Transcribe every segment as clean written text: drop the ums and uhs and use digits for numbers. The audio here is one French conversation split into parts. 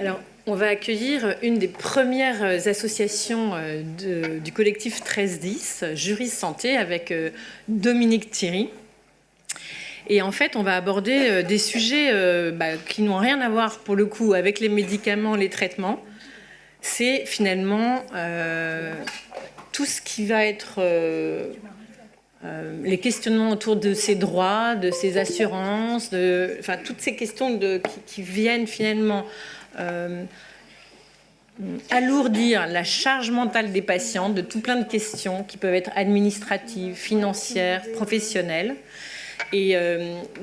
Alors, on va accueillir une des premières associations du collectif 1310, Juris Santé, avec Dominique Thierry. Et en fait, on va aborder des sujets qui n'ont rien à voir, pour le coup, avec les médicaments, les traitements. C'est finalement tout ce qui va être les questionnements autour de ses droits, de ses assurances, toutes ces questions qui viennent finalement alourdir la charge mentale des patients de tout plein de questions qui peuvent être administratives, financières, professionnelles. Et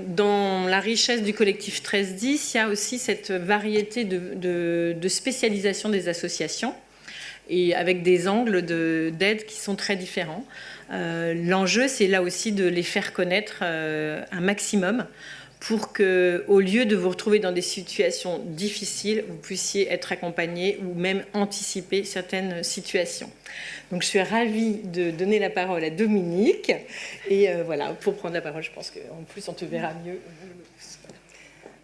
dans la richesse du collectif 1310, il y a aussi cette variété de spécialisation des associations et avec des angles d'aide qui sont très différents. L'enjeu, c'est là aussi de les faire connaître un maximum pour que, au lieu de vous retrouver dans des situations difficiles, vous puissiez être accompagné ou même anticiper certaines situations. Donc, je suis ravie de donner la parole à Dominique. Et voilà, pour prendre la parole, je pense qu'en plus, on te verra mieux.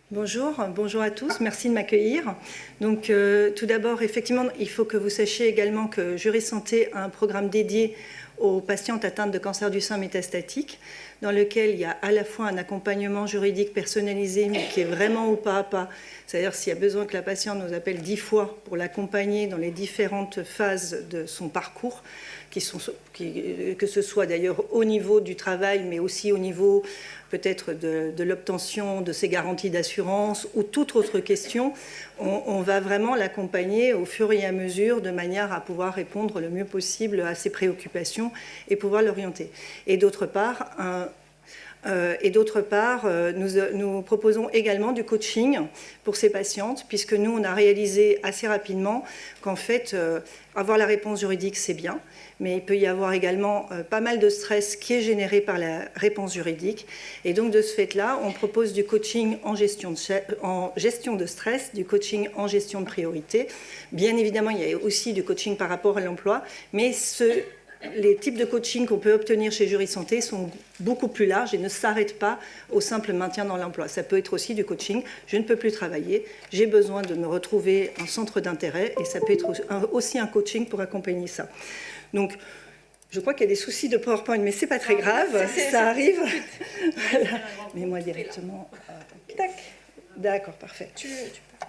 Bonjour à tous, merci de m'accueillir. Donc, tout d'abord, effectivement, il faut que vous sachiez également que Juris Santé a un programme dédié aux patientes atteintes de cancer du sein métastatique, dans lequel il y a à la fois un accompagnement juridique personnalisé, mais qui est vraiment au pas à pas. C'est-à-dire s'il y a besoin que la patiente nous appelle 10 fois pour l'accompagner dans les différentes phases de son parcours, que ce soit d'ailleurs au niveau du travail, mais aussi au niveau peut-être de l'obtention de ses garanties d'assurance ou toute autre question, on va vraiment l'accompagner au fur et à mesure de manière à pouvoir répondre le mieux possible à ses préoccupations et pouvoir l'orienter. Et d'autre part, nous proposons également du coaching pour ces patientes, puisque nous, on a réalisé assez rapidement qu'en fait, avoir la réponse juridique, c'est bien, mais il peut y avoir également pas mal de stress qui est généré par la réponse juridique. Et donc, de ce fait-là, on propose du coaching en gestion de stress, du coaching en gestion de priorité. Bien évidemment, il y a aussi du coaching par rapport à l'emploi, mais les types de coaching qu'on peut obtenir chez Juris Santé sont beaucoup plus larges et ne s'arrêtent pas au simple maintien dans l'emploi. Ça peut être aussi du coaching, je ne peux plus travailler, j'ai besoin de me retrouver un centre d'intérêt, et ça peut être aussi un coaching pour accompagner ça. Donc, je crois qu'il y a des soucis de PowerPoint, mais c'est pas très grave, ça arrive. Voilà. Mais moi directement, tac. D'accord, parfait.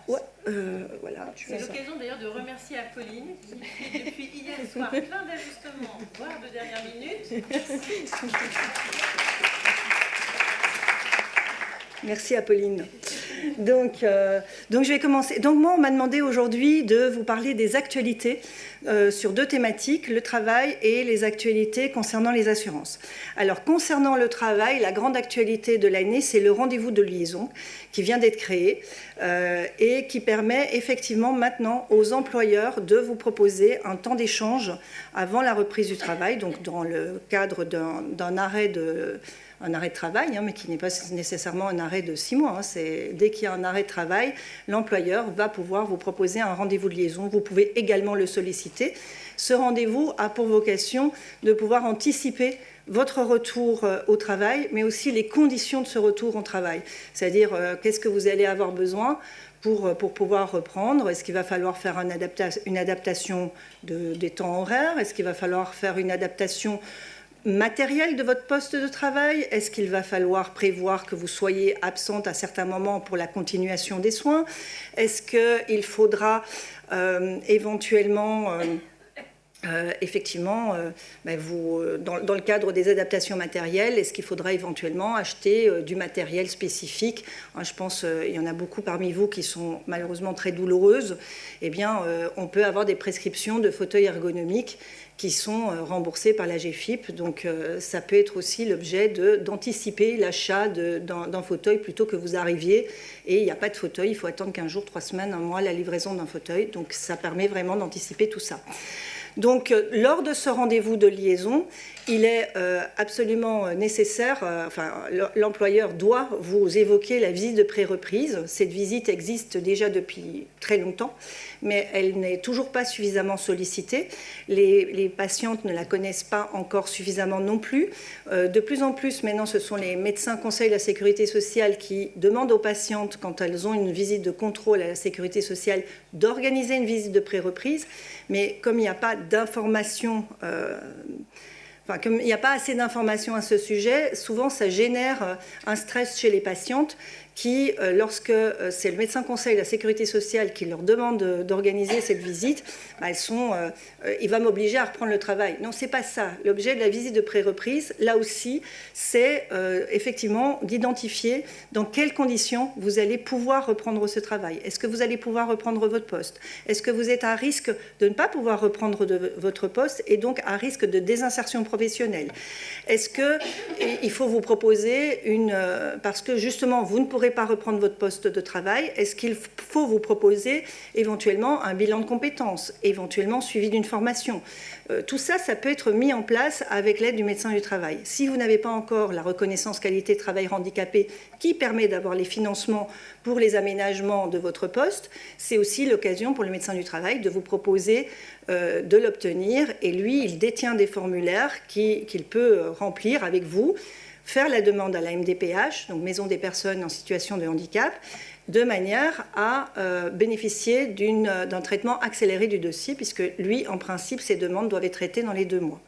Ouais, voilà. C'est l'occasion d'ailleurs de remercier Apolline qui fait depuis hier soir plein d'ajustements, voire de dernière minute. Merci Apolline. Donc, je vais commencer. Donc moi, on m'a demandé aujourd'hui de vous parler des actualités sur deux thématiques, le travail et les actualités concernant les assurances. Alors, concernant le travail, la grande actualité de l'année, c'est le rendez-vous de liaison qui vient d'être créé et qui permet effectivement maintenant aux employeurs de vous proposer un temps d'échange avant la reprise du travail, donc dans le cadre d'un arrêt de travail, mais qui n'est pas nécessairement un arrêt de 6 mois. C'est dès qu'il y a un arrêt de travail, l'employeur va pouvoir vous proposer un rendez-vous de liaison. Vous pouvez également le solliciter. Ce rendez-vous a pour vocation de pouvoir anticiper votre retour au travail, mais aussi les conditions de ce retour au travail. C'est-à-dire, qu'est-ce que vous allez avoir besoin pour pouvoir reprendre? Est-ce qu'il va falloir faire une adaptation des temps horaires? Est-ce qu'il va falloir faire une adaptation matériel de votre poste de travail? Est-ce qu'il va falloir prévoir que vous soyez absente à certains moments pour la continuation des soins? Est-ce qu'il faudra éventuellement, dans le cadre des adaptations matérielles, est-ce qu'il faudra éventuellement acheter du matériel spécifique? Je pense qu'il y en a beaucoup parmi vous qui sont malheureusement très douloureuses. Eh bien, on peut avoir des prescriptions de fauteuils ergonomiques qui sont remboursés par la GFIP. Donc, ça peut être aussi l'objet d'anticiper l'achat d'un fauteuil plutôt que vous arriviez et il n'y a pas de fauteuil, il faut attendre 15 jours, 3 semaines, 1 mois la livraison d'un fauteuil. Donc, ça permet vraiment d'anticiper tout ça. Donc, lors de ce rendez-vous de liaison, il est absolument nécessaire, l'employeur doit vous évoquer la visite de pré-reprise. Cette visite existe déjà depuis très longtemps, mais elle n'est toujours pas suffisamment sollicitée. Les patientes ne la connaissent pas encore suffisamment non plus. De plus en plus, maintenant, ce sont les médecins conseils de la sécurité sociale qui demandent aux patientes, quand elles ont une visite de contrôle à la sécurité sociale, d'organiser une visite de pré-reprise. Mais comme il n'y a pas d'informations... comme il n'y a pas assez d'informations à ce sujet, souvent ça génère un stress chez les patientes qui, lorsque c'est le médecin conseil de la sécurité sociale qui leur demande d'organiser cette visite, il va m'obliger à reprendre le travail. Non, c'est pas ça. L'objet de la visite de pré-reprise, là aussi, c'est effectivement d'identifier dans quelles conditions vous allez pouvoir reprendre ce travail. Est-ce que vous allez pouvoir reprendre votre poste? Est-ce que vous êtes à risque de ne pas pouvoir reprendre votre poste et donc à risque de désinsertion professionnelle? Est-ce qu'il faut vous proposer parce que justement vous ne pourrez pas reprendre votre poste de travail, est-ce qu'il faut vous proposer éventuellement un bilan de compétences, éventuellement suivi d'une formation? Tout ça, ça peut être mis en place avec l'aide du médecin du travail. Si vous n'avez pas encore la reconnaissance qualité travail handicapé qui permet d'avoir les financements pour les aménagements de votre poste, c'est aussi l'occasion pour le médecin du travail de vous proposer de l'obtenir. Et lui, il détient des formulaires qu'il peut remplir avec vous, faire la demande à la MDPH, donc Maison des personnes en situation de handicap, de manière à bénéficier d'un traitement accéléré du dossier, puisque lui, en principe, ses demandes doivent être traitées dans les 2 mois.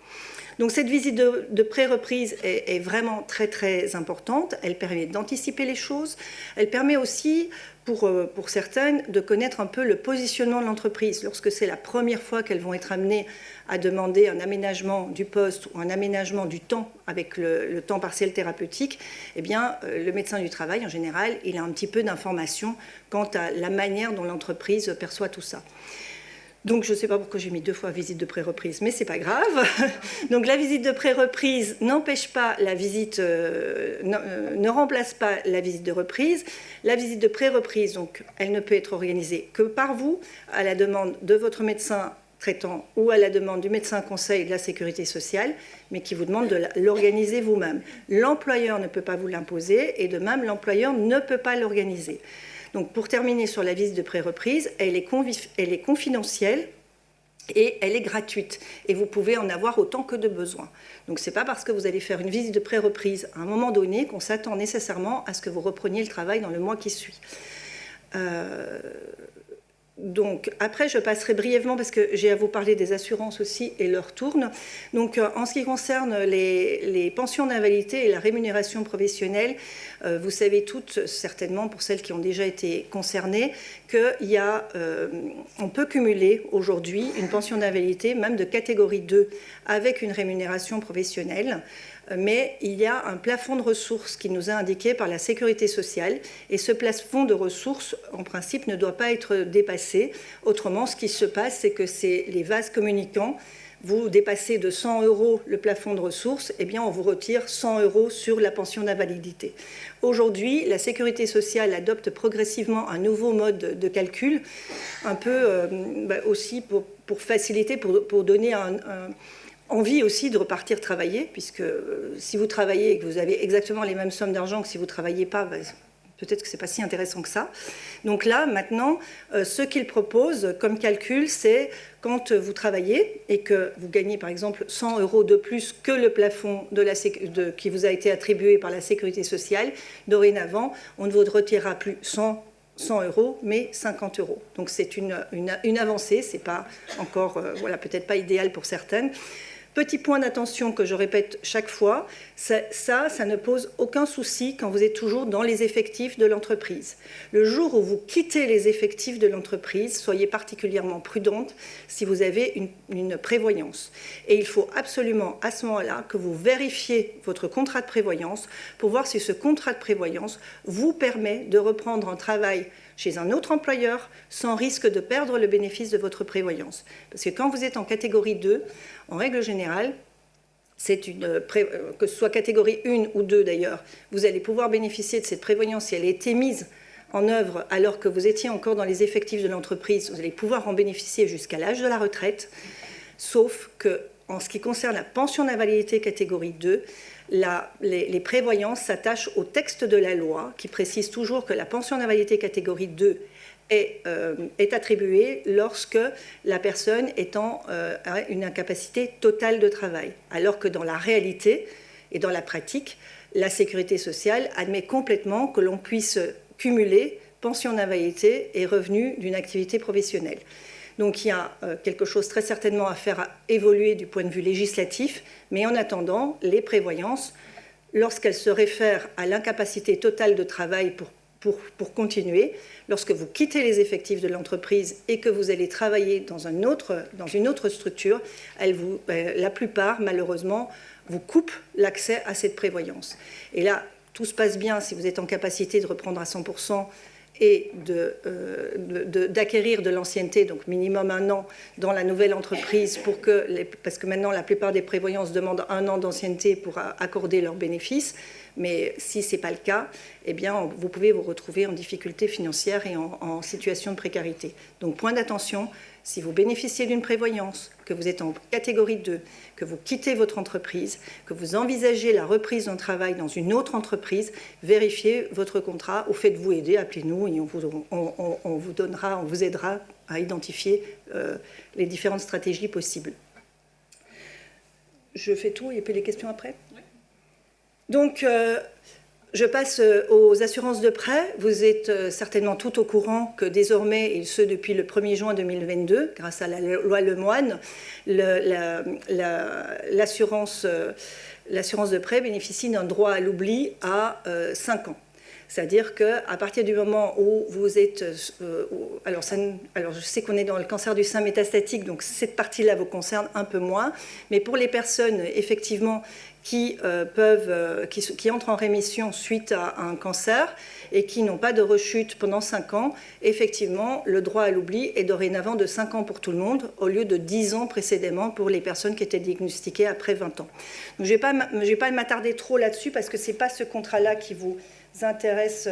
Donc cette visite de pré-reprise est vraiment très très importante. Elle permet d'anticiper les choses. Elle permet aussi, pour certaines, de connaître un peu le positionnement de l'entreprise. Lorsque c'est la première fois qu'elles vont être amenées à demander un aménagement du poste ou un aménagement du temps avec le temps partiel thérapeutique, eh bien, le médecin du travail, en général, il a un petit peu d'informations quant à la manière dont l'entreprise perçoit tout ça. Donc, je ne sais pas pourquoi j'ai mis 2 fois visite de pré-reprise, mais ce n'est pas grave. Donc, la visite de pré-reprise n'empêche pas la visite, ne remplace pas la visite de reprise. La visite de pré-reprise, donc, elle ne peut être organisée que par vous, à la demande de votre médecin traitant ou à la demande du médecin conseil de la sécurité sociale, mais qui vous demande de l'organiser vous-même. L'employeur ne peut pas vous l'imposer et de même, l'employeur ne peut pas l'organiser. Donc, pour terminer sur la visite de pré-reprise, elle est confidentielle et elle est gratuite. Et vous pouvez en avoir autant que de besoin. Donc, ce n'est pas parce que vous allez faire une visite de pré-reprise à un moment donné qu'on s'attend nécessairement à ce que vous repreniez le travail dans le mois qui suit. Donc, après, je passerai brièvement, parce que j'ai à vous parler des assurances aussi et leur tourne. Donc, en ce qui concerne les pensions d'invalidité et la rémunération professionnelle, vous savez toutes, certainement, pour celles qui ont déjà été concernées, qu'on peut cumuler aujourd'hui une pension d'invalidité, même de catégorie 2, avec une rémunération professionnelle. Mais il y a un plafond de ressources qui nous est indiqué par la Sécurité sociale et ce plafond de ressources, en principe, ne doit pas être dépassé. Autrement, ce qui se passe, c'est que c'est les vases communicants. Vous dépassez de 100 € le plafond de ressources, eh bien, on vous retire 100 € sur la pension d'invalidité. Aujourd'hui, la Sécurité sociale adopte progressivement un nouveau mode de calcul, un peu aussi pour faciliter, pour donner envie aussi de repartir travailler, puisque si vous travaillez et que vous avez exactement les mêmes sommes d'argent que si vous ne travaillez pas, peut-être que ce n'est pas si intéressant que ça. Donc là, maintenant, ce qu'il propose comme calcul, c'est quand vous travaillez et que vous gagnez, par exemple, 100 € de plus que le plafond qui vous a été attribué par la Sécurité sociale, dorénavant, on ne vous retirera plus 100 €, mais 50 €. Donc c'est une avancée, c'est pas encore, peut-être pas idéal pour certaines. Petit point d'attention que je répète chaque fois, ça ne pose aucun souci quand vous êtes toujours dans les effectifs de l'entreprise. Le jour où vous quittez les effectifs de l'entreprise, soyez particulièrement prudente si vous avez une prévoyance. Et il faut absolument à ce moment-là que vous vérifiez votre contrat de prévoyance pour voir si ce contrat de prévoyance vous permet de reprendre un travail chez un autre employeur sans risque de perdre le bénéfice de votre prévoyance. Parce que quand vous êtes en catégorie 2, en règle générale, que ce soit catégorie 1 ou 2 d'ailleurs, vous allez pouvoir bénéficier de cette prévoyance si elle a été mise en œuvre alors que vous étiez encore dans les effectifs de l'entreprise. Vous allez pouvoir en bénéficier jusqu'à l'âge de la retraite. sauf que en ce qui concerne la pension d'invalidité catégorie 2, les prévoyances s'attachent au texte de la loi qui précise toujours que la pension d'invalidité catégorie 2 est attribuée lorsque la personne a une incapacité totale de travail, alors que dans la réalité et dans la pratique, la sécurité sociale admet complètement que l'on puisse cumuler pension d'invalidité et revenus d'une activité professionnelle. Donc il y a quelque chose très certainement à faire évoluer du point de vue législatif, mais en attendant, les prévoyances, lorsqu'elles se réfèrent à l'incapacité totale de travail pour continuer, lorsque vous quittez les effectifs de l'entreprise et que vous allez travailler dans une autre structure, la plupart, malheureusement, vous coupent l'accès à cette prévoyance. Et là, tout se passe bien si vous êtes en capacité de reprendre à 100% et d'acquérir de l'ancienneté, donc minimum 1 an dans la nouvelle entreprise, parce que maintenant la plupart des prévoyances demandent 1 an d'ancienneté pour accorder leurs bénéfices, mais si ce n'est pas le cas, eh bien, vous pouvez vous retrouver en difficulté financière et en situation de précarité. Donc point d'attention, si vous bénéficiez d'une prévoyance, que vous êtes en catégorie 2, que vous quittez votre entreprise, que vous envisagez la reprise d'un travail dans une autre entreprise, vérifiez votre contrat ou faites-vous aider, appelez-nous et on vous aidera à identifier les différentes stratégies possibles. Je fais tout et puis les questions après ? Oui. Donc, je passe aux assurances de prêt. Vous êtes certainement tout au courant que désormais, et ce depuis le 1er juin 2022, grâce à la loi Lemoine, l'assurance de prêt bénéficie d'un droit à l'oubli à 5 ans. C'est-à-dire qu'à partir du moment où vous êtes... alors je sais qu'on est dans le cancer du sein métastatique, donc cette partie-là vous concerne un peu moins, mais pour les personnes, effectivement, qui entrent en rémission suite à un cancer et qui n'ont pas de rechute pendant 5 ans, effectivement, le droit à l'oubli est dorénavant de 5 ans pour tout le monde, au lieu de 10 ans précédemment pour les personnes qui étaient diagnostiquées après 20 ans. Donc, je ne vais pas m'attarder trop là-dessus parce que ce n'est pas ce contrat-là qui vous intéresse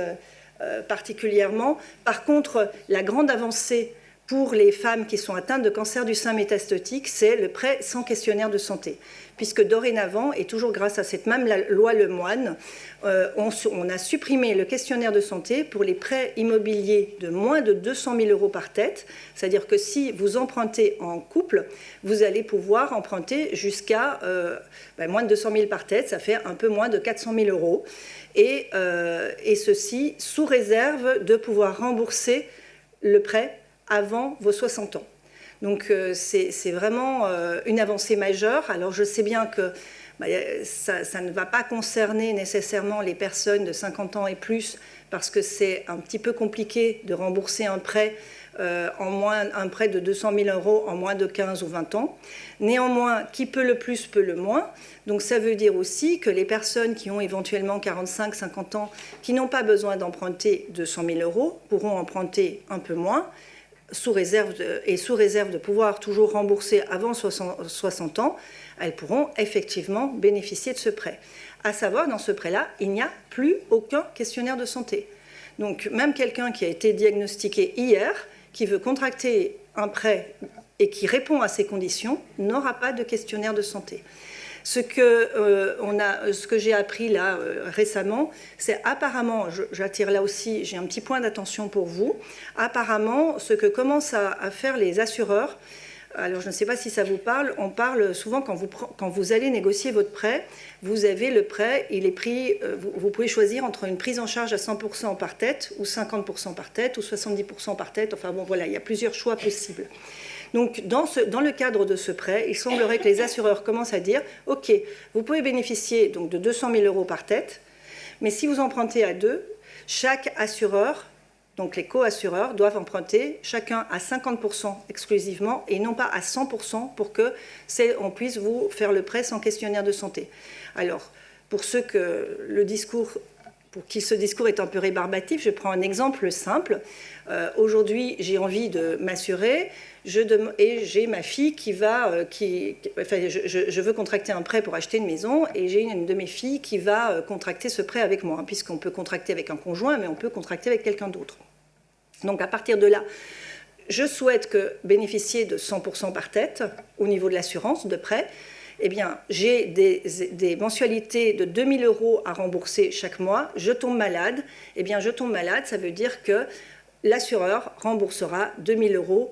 particulièrement. Par contre, la grande avancée pour les femmes qui sont atteintes de cancer du sein métastatique, c'est le prêt sans questionnaire de santé. Puisque dorénavant, et toujours grâce à cette même loi Lemoine, on a supprimé le questionnaire de santé pour les prêts immobiliers de moins de 200 000 euros par tête. C'est-à-dire que si vous empruntez en couple, vous allez pouvoir emprunter jusqu'à moins de 200 000 par tête, ça fait un peu moins de 400 000 euros. Et ceci sous réserve de pouvoir rembourser le prêt avant vos 60 ans. Donc c'est vraiment une avancée majeure. Alors je sais bien que ça ne va pas concerner nécessairement les personnes de 50 ans et plus, parce que c'est un petit peu compliqué de rembourser un prêt un prêt de 200 000 euros en moins de 15 ou 20 ans. Néanmoins, qui peut le plus, peut le moins. Donc ça veut dire aussi que les personnes qui ont éventuellement 45, 50 ans, qui n'ont pas besoin d'emprunter 200 000 euros, pourront emprunter un peu moins, sous réserve de pouvoir toujours rembourser avant 60 ans, elles pourront effectivement bénéficier de ce prêt. À savoir, dans ce prêt-là, il n'y a plus aucun questionnaire de santé. Donc même quelqu'un qui a été diagnostiqué hier, qui veut contracter un prêt et qui répond à ces conditions, n'aura pas de questionnaire de santé. Ce que j'ai appris là récemment, c'est apparemment, j'attire là aussi, j'ai un petit point d'attention pour vous, apparemment ce que commencent à faire les assureurs. Alors je ne sais pas si ça vous parle, on parle souvent quand vous allez négocier votre prêt, vous avez le prêt, il est pris, vous pouvez choisir entre une prise en charge à 100% par tête, ou 50% par tête, ou 70% par tête, enfin bon voilà, il y a plusieurs choix possibles. Donc dans le cadre de ce prêt, il semblerait que les assureurs commencent à dire « Ok, vous pouvez bénéficier donc, de 200 000 euros par tête, mais si vous empruntez à 2, chaque assureur, donc les co-assureurs, doivent emprunter chacun à 50% exclusivement et non pas à 100% pour qu'on puisse vous faire le prêt sans questionnaire de santé. » Alors, pour ceux pour qui ce discours est un peu rébarbatif, je prends un exemple simple. Aujourd'hui, j'ai envie de m'assurer et j'ai ma fille je veux contracter un prêt pour acheter une maison et j'ai une de mes filles qui va contracter ce prêt avec moi, puisqu'on peut contracter avec un conjoint, mais on peut contracter avec quelqu'un d'autre. Donc à partir de là, je souhaite bénéficier de 100% par tête au niveau de l'assurance de prêt. Eh bien, j'ai des mensualités de 2 000 € à rembourser chaque mois. Je tombe malade. Eh bien, je tombe malade, ça veut dire que l'assureur remboursera 2 000 €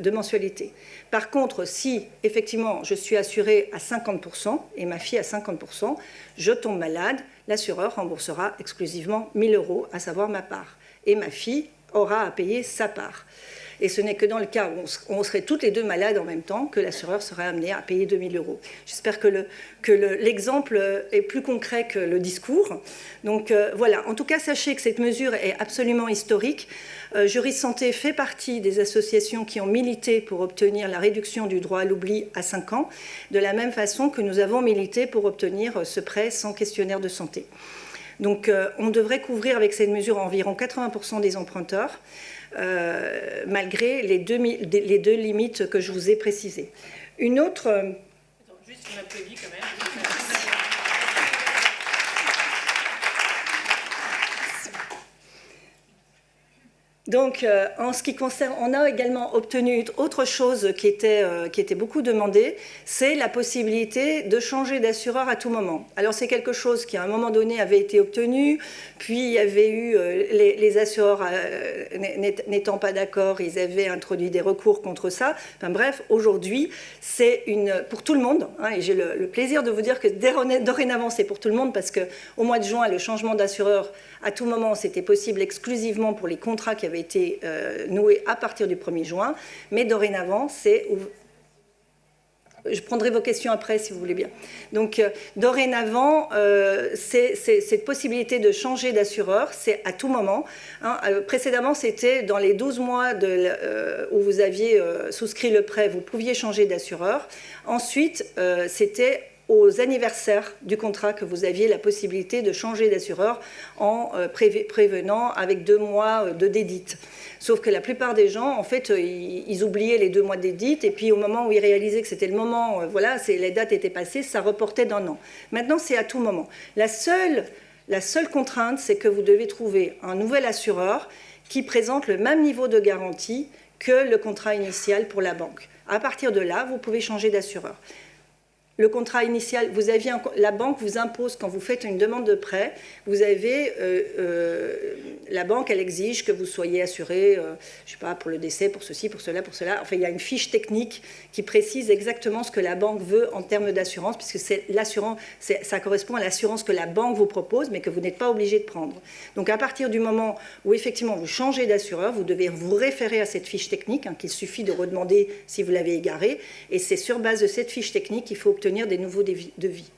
de mensualité. Par contre, si effectivement je suis assurée à 50% et ma fille à 50%, je tombe malade, l'assureur remboursera exclusivement 1 000 €, à savoir ma part. Et ma fille aura à payer sa part. Et ce n'est que dans le cas où on serait toutes les deux malades en même temps que l'assureur serait amené à payer 2 000 €. J'espère que l'exemple est plus concret que le discours. Donc voilà, en tout cas, sachez que cette mesure est absolument historique. Juris Santé fait partie des associations qui ont milité pour obtenir la réduction du droit à l'oubli à 5 ans, de la même façon que nous avons milité pour obtenir ce prêt sans questionnaire de santé. Donc on devrait couvrir avec cette mesure environ 80% des emprunteurs, malgré les deux limites que je vous ai précisées. Une autre... Juste on applaudit quand même. Donc, en ce qui concerne, on a également obtenu autre chose qui était beaucoup demandée, c'est la possibilité de changer d'assureur à tout moment. Alors, c'est quelque chose qui, à un moment donné, avait été obtenu, puis il y avait eu les assureurs n'étant pas d'accord, ils avaient introduit des recours contre ça. Enfin bref, aujourd'hui, c'est pour tout le monde, hein, et j'ai le plaisir de vous dire que dorénavant, c'est pour tout le monde, parce qu'au mois de juin, le changement d'assureur, à tout moment, c'était possible exclusivement pour les contrats qui avaient été noués à partir du 1er juin, mais dorénavant, c'est... Je prendrai vos questions après, si vous voulez bien. Donc, dorénavant, cette possibilité de changer d'assureur, c'est à tout moment. Hein. Précédemment, c'était dans les 12 mois où vous aviez souscrit le prêt, vous pouviez changer d'assureur. Ensuite, c'était aux anniversaires du contrat que vous aviez la possibilité de changer d'assureur en prévenant avec 2 mois de dédite. Sauf que la plupart des gens, en fait, ils oubliaient les 2 mois d'édite, et puis au moment où ils réalisaient que c'était le moment, voilà, les dates étaient passées, ça reportait d'1 an. Maintenant, c'est à tout moment. La seule contrainte, c'est que vous devez trouver un nouvel assureur qui présente le même niveau de garantie que le contrat initial pour la banque. À partir de là, vous pouvez changer d'assureur. Le contrat initial, la banque vous impose, quand vous faites une demande de prêt, vous avez, la banque, elle exige que vous soyez assuré, je ne sais pas, pour le décès, pour ceci, pour cela, pour cela. Enfin, il y a une fiche technique qui précise exactement ce que la banque veut en termes d'assurance, puisque ça correspond à l'assurance que la banque vous propose, mais que vous n'êtes pas obligé de prendre. Donc, à partir du moment où, effectivement, vous changez d'assureur, vous devez vous référer à cette fiche technique, hein, qu'il suffit de redemander si vous l'avez égarée, et c'est sur base de cette fiche technique qu'il faut obtenir des nouveaux devis.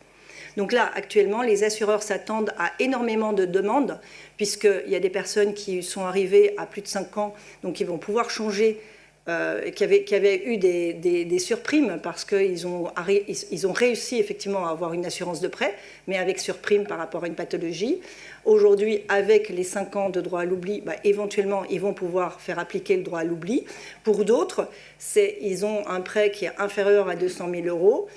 Donc là, actuellement, les assureurs s'attendent à énormément de demandes, puisqu'il y a des personnes qui sont arrivées à plus de 5 ans, donc ils vont pouvoir changer, qui avaient eu des surprimes, parce qu'ils ont réussi effectivement à avoir une assurance de prêt, mais avec surprime par rapport à une pathologie. Aujourd'hui, avec les 5 ans de droit à l'oubli, éventuellement, ils vont pouvoir faire appliquer le droit à l'oubli. Pour d'autres, ils ont un prêt qui est inférieur à 200 000 €.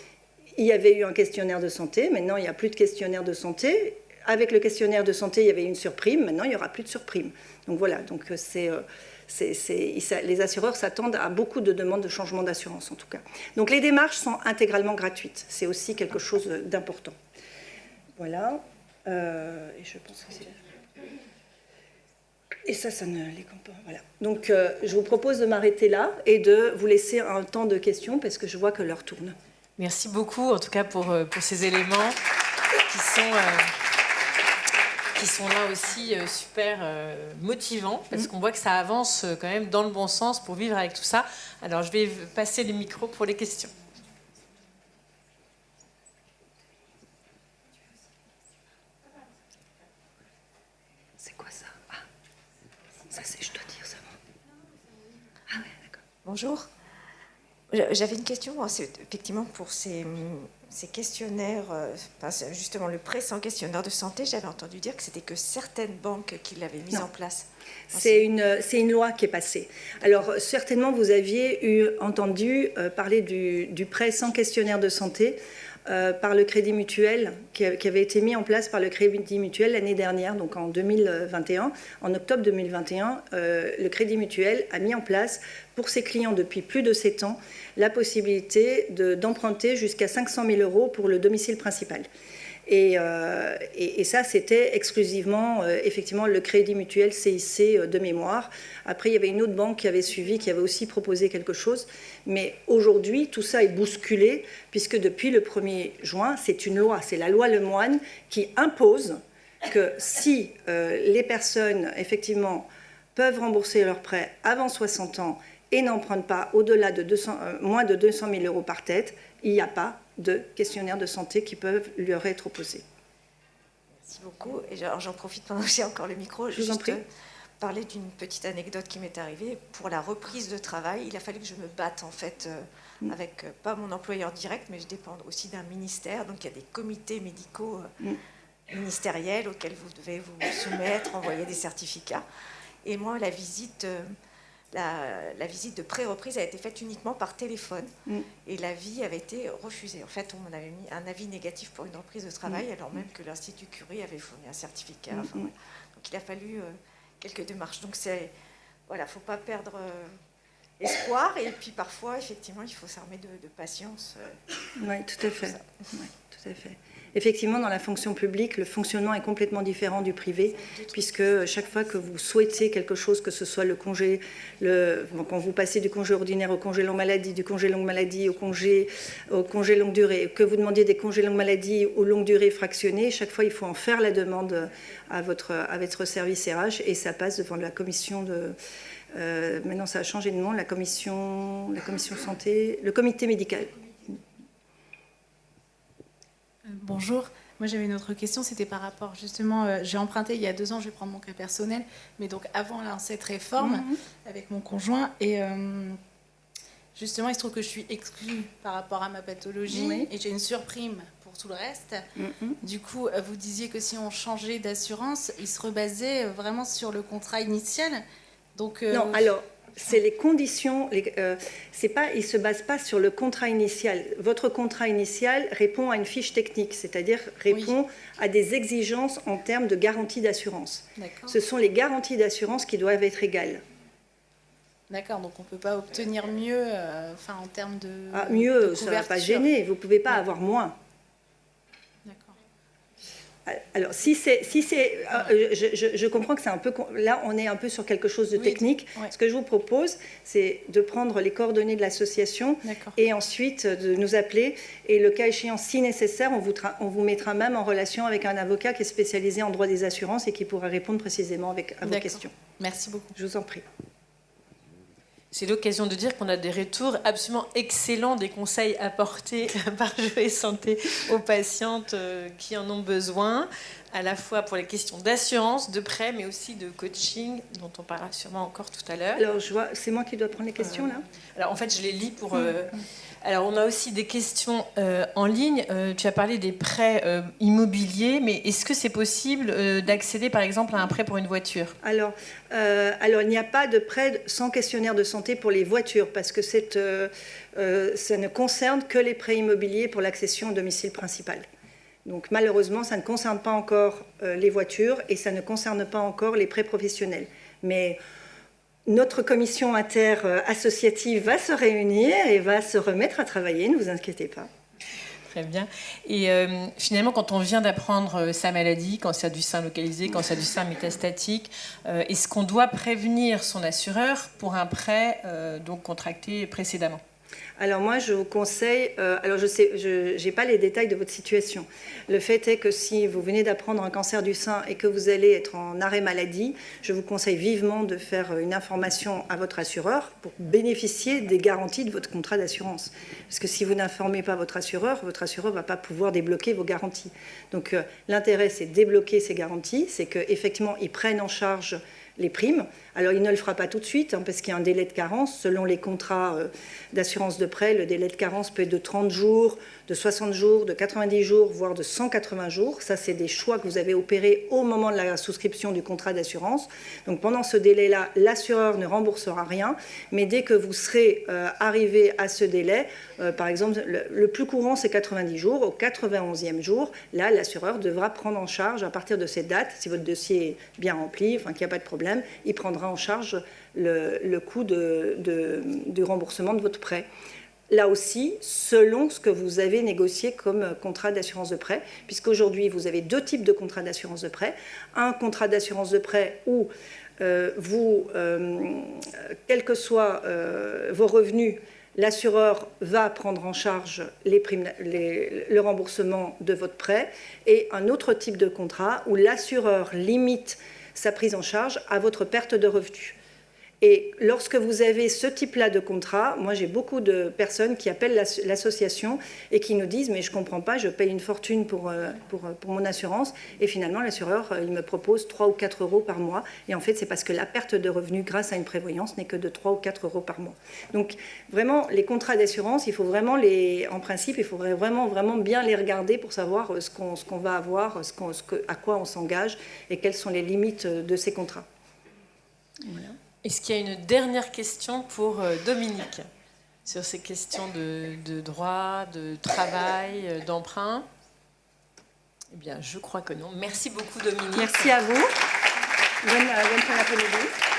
Il y avait eu un questionnaire de santé, maintenant il n'y a plus de questionnaire de santé. Avec le questionnaire de santé, il y avait une surprime, maintenant il n'y aura plus de surprime. Donc voilà, donc les assureurs s'attendent à beaucoup de demandes de changement d'assurance en tout cas. Donc les démarches sont intégralement gratuites, c'est aussi quelque chose d'important. Voilà, et je pense que c'est... Et ça ne les compte pas. Voilà. Donc je vous propose de m'arrêter là et de vous laisser un temps de questions parce que je vois que l'heure tourne. Merci beaucoup, en tout cas, pour ces éléments qui sont là aussi super motivants, parce qu'on voit que ça avance quand même dans le bon sens pour vivre avec tout ça. Alors, je vais passer le micro pour les questions. C'est quoi ça? Ah, ça c'est, je dois dire ça. Ah ouais, d'accord. Bonjour. J'avais une question, c'est effectivement pour ces questionnaires, justement le prêt sans questionnaire de santé, j'avais entendu dire que c'était que certaines banques qui l'avaient mis en place. C'est une loi qui est passée. Alors certainement vous aviez entendu parler du prêt sans questionnaire de santé par le Crédit Mutuel, qui avait été mis en place par le Crédit Mutuel l'année dernière, donc en 2021. En octobre 2021, le Crédit Mutuel a mis en place pour ses clients depuis plus de 7 ans la possibilité d'emprunter jusqu'à 500 000 € pour le domicile principal. Et ça, c'était exclusivement, effectivement, le Crédit Mutuel CIC de mémoire. Après, il y avait une autre banque qui avait suivi, qui avait aussi proposé quelque chose. Mais aujourd'hui, tout ça est bousculé, puisque depuis le 1er juin, c'est une loi, c'est la loi Lemoine qui impose que si les personnes, effectivement, peuvent rembourser leurs prêts avant 60 ans et n'empruntent pas au-delà de moins de 200 000 € par tête, il n'y a pas de questionnaires de santé qui peuvent leur être opposés. Merci beaucoup. Et j'en profite pendant que j'ai encore le micro. Je vous en prie. Parler d'une petite anecdote qui m'est arrivée. Pour la reprise de travail, il a fallu que je me batte en fait avec pas mon employeur direct, mais je dépends aussi d'un ministère. Donc il y a des comités médicaux ministériels auxquels vous devez vous soumettre, envoyer des certificats. Et moi, la visite de pré-reprise a été faite uniquement par téléphone et l'avis avait été refusé. En fait, on m'avait mis un avis négatif pour une reprise de travail, alors même que l'Institut Curie avait fourni un certificat. Enfin, voilà. Donc il a fallu quelques démarches. Donc voilà, faut pas perdre espoir. Et puis parfois, effectivement, il faut s'armer de patience. Oui, tout à fait. Oui, tout à fait. Effectivement, dans la fonction publique, le fonctionnement est complètement différent du privé, puisque chaque fois que vous souhaitez quelque chose, que ce soit le congé, quand vous passez du congé ordinaire au congé longue maladie, du congé longue maladie au congé longue durée, que vous demandiez des congés longue maladie ou longue durée fractionnés, chaque fois il faut en faire la demande à votre service RH et ça passe devant la commission de... maintenant ça a changé de nom, la commission santé, le comité médical. Bonjour, moi j'avais une autre question, c'était par rapport justement, j'ai emprunté il y a 2 ans, je vais prendre mon cas personnel, mais donc avant cette réforme avec mon conjoint, et justement il se trouve que je suis exclue par rapport à ma pathologie et j'ai une surprime pour tout le reste. Du coup, vous disiez que si on changeait d'assurance, il se rebasait vraiment sur le contrat initial. Donc, non, alors... C'est les conditions, il ne se base pas sur le contrat initial. Votre contrat initial répond à une fiche technique, c'est-à-dire répond à des exigences en termes de garantie d'assurance. Ce sont les garanties d'assurance qui doivent être égales. D'accord, donc on ne peut pas obtenir mieux en termes de mieux, de ça ne va pas gêner, vous ne pouvez pas avoir moins. Alors, je comprends que c'est un peu... Là, on est un peu sur quelque chose de technique. Ce que je vous propose, c'est de prendre les coordonnées de l'association et ensuite de nous appeler. Et le cas échéant, si nécessaire, on vous mettra même en relation avec un avocat qui est spécialisé en droit des assurances et qui pourra répondre précisément à vos questions. Merci beaucoup. Je vous en prie. C'est l'occasion de dire qu'on a des retours absolument excellents, des conseils apportés par Joe Santé aux patientes qui en ont besoin, à la fois pour les questions d'assurance, de prêt, mais aussi de coaching, dont on parlera sûrement encore tout à l'heure. Alors, je vois, c'est moi qui dois prendre les questions, là. Alors, en fait, je les lis pour... Alors, on a aussi des questions en ligne. Tu as parlé des prêts immobiliers, mais est-ce que c'est possible d'accéder, par exemple, à un prêt pour une voiture ? Alors, il n'y a pas de prêt sans questionnaire de santé pour les voitures, parce que ça ne concerne que les prêts immobiliers pour l'accession au domicile principal. Donc, malheureusement, ça ne concerne pas encore les voitures et ça ne concerne pas encore les prêts professionnels. Mais... notre commission inter-associative va se réunir et va se remettre à travailler, ne vous inquiétez pas. Très bien. Et finalement, quand on vient d'apprendre sa maladie, cancer du sein localisé, cancer du sein métastatique, est-ce qu'on doit prévenir son assureur pour un prêt donc contracté précédemment ? Alors moi, je vous conseille, alors je n'ai pas les détails de votre situation. Le fait est que si vous venez d'apprendre un cancer du sein et que vous allez être en arrêt maladie, je vous conseille vivement de faire une information à votre assureur pour bénéficier des garanties de votre contrat d'assurance. Parce que si vous n'informez pas votre assureur ne va pas pouvoir débloquer vos garanties. Donc l'intérêt, c'est de débloquer ces garanties, c'est qu'effectivement, ils prennent en charge les primes. Alors, il ne le fera pas tout de suite, hein, parce qu'il y a un délai de carence. Selon les contrats d'assurance de prêt, le délai de carence peut être de 30 jours, de 60 jours, de 90 jours, voire de 180 jours. Ça, c'est des choix que vous avez opérés au moment de la souscription du contrat d'assurance. Donc, pendant ce délai-là, l'assureur ne remboursera rien. Mais dès que vous serez arrivé à ce délai, par exemple, le plus courant, c'est 90 jours. Au 91e jour, là, l'assureur devra prendre en charge, à partir de cette date, si votre dossier est bien rempli, enfin, qu'il n'y a pas de problème, il prendra en charge le coût du remboursement de votre prêt. Là aussi, selon ce que vous avez négocié comme contrat d'assurance de prêt, puisqu'aujourd'hui, vous avez 2 types de contrats d'assurance de prêt. Un contrat d'assurance de prêt où quels que soient vos revenus, l'assureur va prendre en charge le remboursement de votre prêt, et un autre type de contrat où l'assureur limite sa prise en charge à votre perte de revenus. Et lorsque vous avez ce type-là de contrat, moi j'ai beaucoup de personnes qui appellent l'association et qui nous disent « mais je ne comprends pas, je paye une fortune pour mon assurance et finalement l'assureur il me propose 3 ou 4 euros par mois et en fait c'est parce que la perte de revenus grâce à une prévoyance n'est que de 3 ou 4 euros par mois ». Donc vraiment les contrats d'assurance, il faut vraiment en principe, il faudrait vraiment bien les regarder pour savoir ce qu'on va avoir, à quoi on s'engage et quelles sont les limites de ces contrats. Voilà. Est-ce qu'il y a une dernière question pour Dominique sur ces questions de droit, de travail, d'emprunt? Eh bien, je crois que non. Merci beaucoup, Dominique. Merci à vous. Bonne fin d'après-midi.